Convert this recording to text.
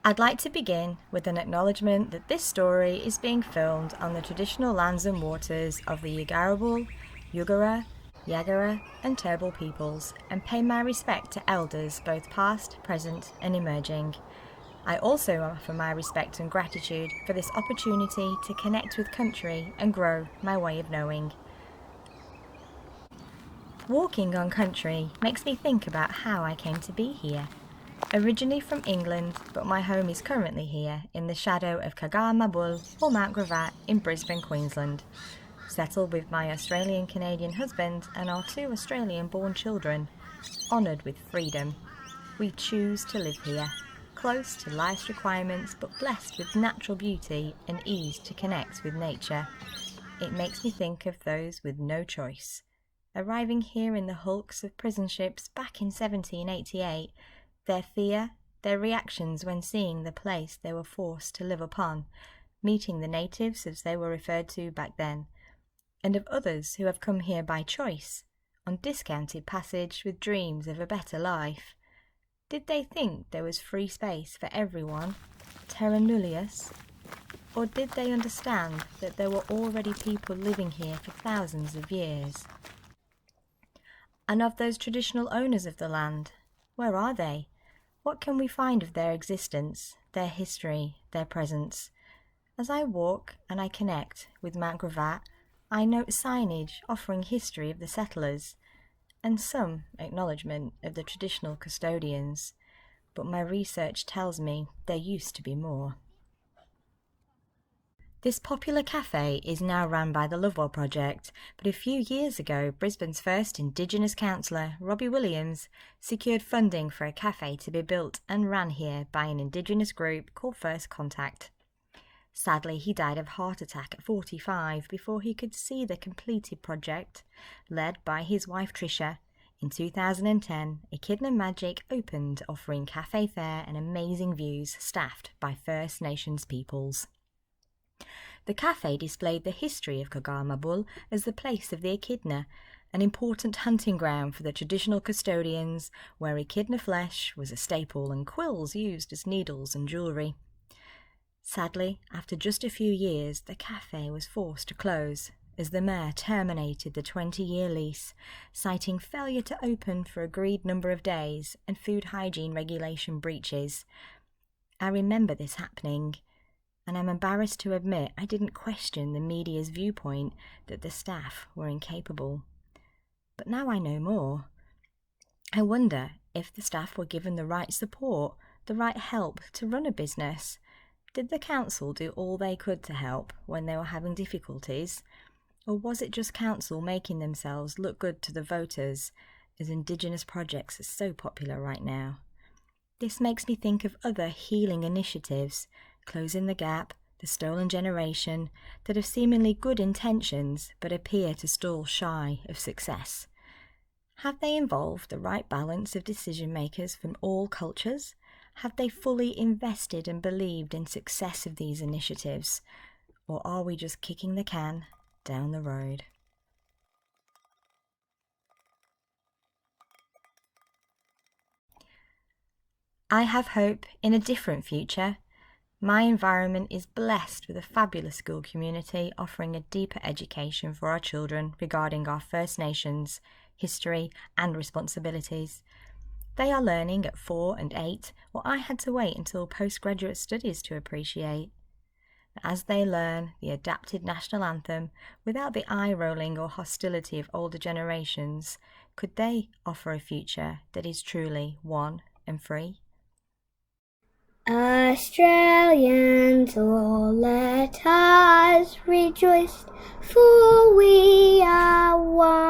I'd like to begin with an acknowledgement that this story is being filmed on the traditional lands and waters of the Yugarabul, Yugara, Yagara and Turrbal peoples, and pay my respect to elders both past, present and emerging. I also offer my respect and gratitude for this opportunity to connect with country and grow my way of knowing. Walking on country makes me think about how I came to be here. Originally from England, but my home is currently here in the shadow of Mabul or Mount Gravatt in Brisbane, Queensland. Settled with my Australian-Canadian husband and our 2 Australian-born children, honoured with freedom. We choose to live here, close to life's requirements but blessed with natural beauty and ease to connect with nature. It makes me think of those with no choice. Arriving here in the hulks of prison ships back in 1788, their fear, their reactions when seeing the place they were forced to live upon, meeting the natives as they were referred to back then, and of others who have come here by choice, on discounted passage with dreams of a better life. Did they think there was free space for everyone, terra nullius? Or did they understand that there were already people living here for thousands of years? And of those traditional owners of the land, where are they? What can we find of their existence, their history, their presence? As I walk and I connect with Mount Gravatt, I note signage offering history of the settlers, and some acknowledgement of the traditional custodians, but my research tells me there used to be more. This popular cafe is now run by the Lovewell Project, but a few years ago Brisbane's first Indigenous councillor, Robbie Williams, secured funding for a cafe to be built and ran here by an Indigenous group called First Contact. Sadly, he died of heart attack at 45 before he could see the completed project. Led by his wife Tricia, in 2010, Echidna Magic opened, offering cafe fare and amazing views staffed by First Nations peoples. The cafe displayed the history of Mabul as the place of the echidna, an important hunting ground for the traditional custodians, where echidna flesh was a staple and quills used as needles and jewellery. Sadly, after just a few years, the cafe was forced to close, as the mayor terminated the 20-year lease, citing failure to open for agreed number of days and food hygiene regulation breaches. I remember this happening, and I'm embarrassed to admit I didn't question the media's viewpoint that the staff were incapable. But now I know more. I wonder if the staff were given the right support, the right help to run a business. Did the council do all they could to help when they were having difficulties? Or was it just council making themselves look good to the voters, as Indigenous projects are so popular right now? This makes me think of other healing initiatives, Closing the Gap, The Stolen Generation, that have seemingly good intentions but appear to stall shy of success. Have they involved the right balance of decision makers from all cultures? Have they fully invested and believed in success of these initiatives? Or are we just kicking the can down the road? I have hope in a different future. My environment is blessed with a fabulous school community offering a deeper education for our children regarding our First Nations, history and responsibilities. They are learning at 4 and 8 what I had to wait until postgraduate studies to appreciate. As they learn the adapted national anthem without the eye-rolling or hostility of older generations, could they offer a future that is truly one and free? Australians, all let us rejoice, for we are one.